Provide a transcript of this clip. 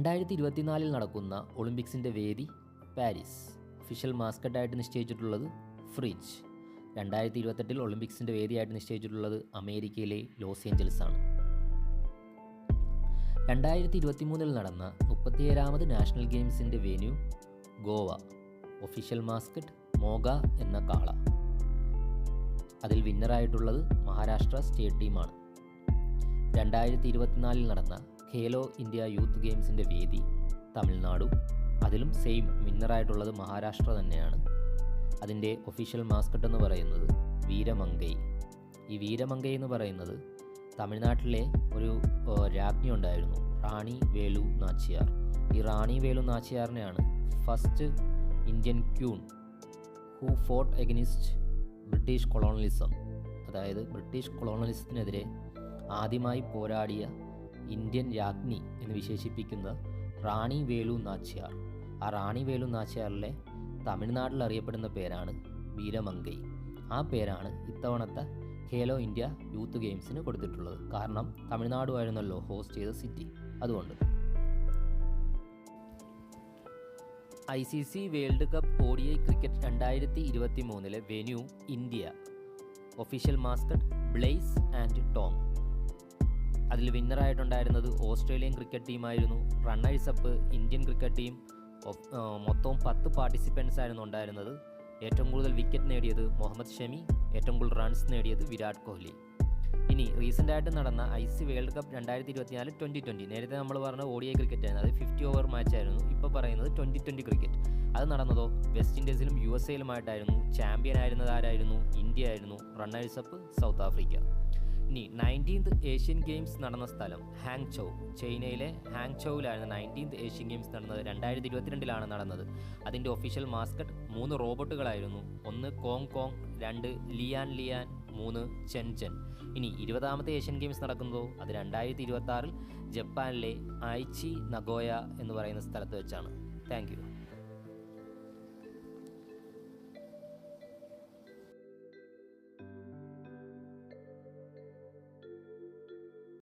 2024 നടക്കുന്ന ഒളിമ്പിക്സിൻ്റെ വേദി പാരീസ്. ഒഫീഷ്യൽ മാസ്കറ്റായിട്ട് നിശ്ചയിച്ചിട്ടുള്ളത് ഫ്രിഡ്ജ്. 2028 ഒളിമ്പിക്സിൻ്റെ വേദിയായിട്ട് നിശ്ചയിച്ചിട്ടുള്ളത് അമേരിക്കയിലെ ലോസ് ഏഞ്ചൽസ് ആണ്. 2023 നടന്ന 37ാമത് നാഷണൽ ഗെയിംസിൻ്റെ venue Goa. Official mascot Moga എന്ന കാള. അതിൽ വിന്നറായിട്ടുള്ളത് മഹാരാഷ്ട്ര സ്റ്റേറ്റ് ടീമാണ്. 2024 നടന്ന ഖേലോ ഇന്ത്യ യൂത്ത് ഗെയിംസിൻ്റെ വേദി തമിഴ്നാടു. അതിലും സെയിം വിന്നറായിട്ടുള്ളത് മഹാരാഷ്ട്ര തന്നെയാണ്. അതിൻ്റെ ഒഫീഷ്യൽ മാസ്കറ്റ് എന്ന് പറയുന്നത് വീരമംഗൈ. ഈ വീരമംഗൈ എന്ന് പറയുന്നത് തമിഴ്നാട്ടിലെ ഒരു രാജ്ഞി ഉണ്ടായിരുന്നു, റാണി വേലു നാച്ചിയാർ. ഈ റാണി വേലു നാച്ചിയാറിനെയാണ് first Indian queen who fought against British colonialism, അതായത് ബ്രിട്ടീഷ് കൊളോണിയലിസത്തിനെതിരെ ആദ്യമായി പോരാടിയ ഇന്ത്യൻ രാജ്ഞി എന്ന് വിശേഷിപ്പിക്കുന്ന റാണി വേലു നാച്ചിയാർ. ആ റാണി വേലു നാച്ചിയാറിലെ തമിഴ്നാട്ടിൽ അറിയപ്പെടുന്ന പേരാണ് വീരമംഗൈ. ആ പേരാണ് ഇത്തവണത്തെ ഖേലോ ഇന്ത്യ യൂത്ത് ഗെയിംസിന് കൊടുത്തിട്ടുള്ളത്. കാരണം തമിഴ്നാടുമായിരുന്നല്ലോ ഹോസ്റ്റ് ചെയ്ത സിറ്റി, അതുകൊണ്ട്. ICC world cup ODI cricket 2023 venue India. Official mascot Blaze and Tonk. അതിൽ വിന്നറായിട്ടുണ്ടായിരുന്നത് ഓസ്ട്രേലിയൻ ക്രിക്കറ്റ് ടീമായിരുന്നു. Runners up Indian cricket team. മൊത്തം 10 പാർട്ടിസിപ്പൻസ് ആയിരുന്നു ഉണ്ടായിരുന്നത്. ഏറ്റവും കൂടുതൽ വിക്കറ്റ് നേടിയത് മുഹമ്മദ് ഷമി, ഏറ്റവും കൂടുതൽ റൺസ് നേടിയത് വിരാട് കോഹ്ലി. ഇനി റീസെൻ്റായിട്ട് നടന്ന ICC വേൾഡ് കപ്പ് 2024 2020, നേരത്തെ നമ്മൾ പറഞ്ഞ ODI ക്രിക്കറ്റ് ആയിരുന്നു, അത് 50 ഓവർ മാച്ച് ആയിരുന്നു. ഇപ്പോൾ പറയുന്നത് 2020 ക്രിക്കറ്റ്. അത് നടന്നതോ വെസ്റ്റ് ഇൻഡീസിലും USA ചാമ്പ്യൻ ആയിരുന്നത് ആരായിരുന്നു? ഇന്ത്യ ആയിരുന്നു. Runners up south Africa. ഇനി 19th ഏഷ്യൻ ഗെയിംസ് നടന്ന സ്ഥലം ഹാങ്ചോ. ചൈനയിലെ ഹാങ്ചോവിലായിരുന്നു 19th ഏഷ്യൻ ഗെയിംസ് നടന്നത്. 2022 നടന്നത്. അതിൻ്റെ official mascot 3 റോബോട്ടുകളായിരുന്നു. 1 Kong Kong, 2 Liyan Liyan, 3 Chen Chen. ഇനി 20ാമത്തെ ഏഷ്യൻ ഗെയിംസ് നടക്കുന്നതോ അത് 2026 ജപ്പാനിലെ ഐച്ചി നഗോയ എന്ന് പറയുന്ന സ്ഥലത്ത് വെച്ചാണ്. Thank you.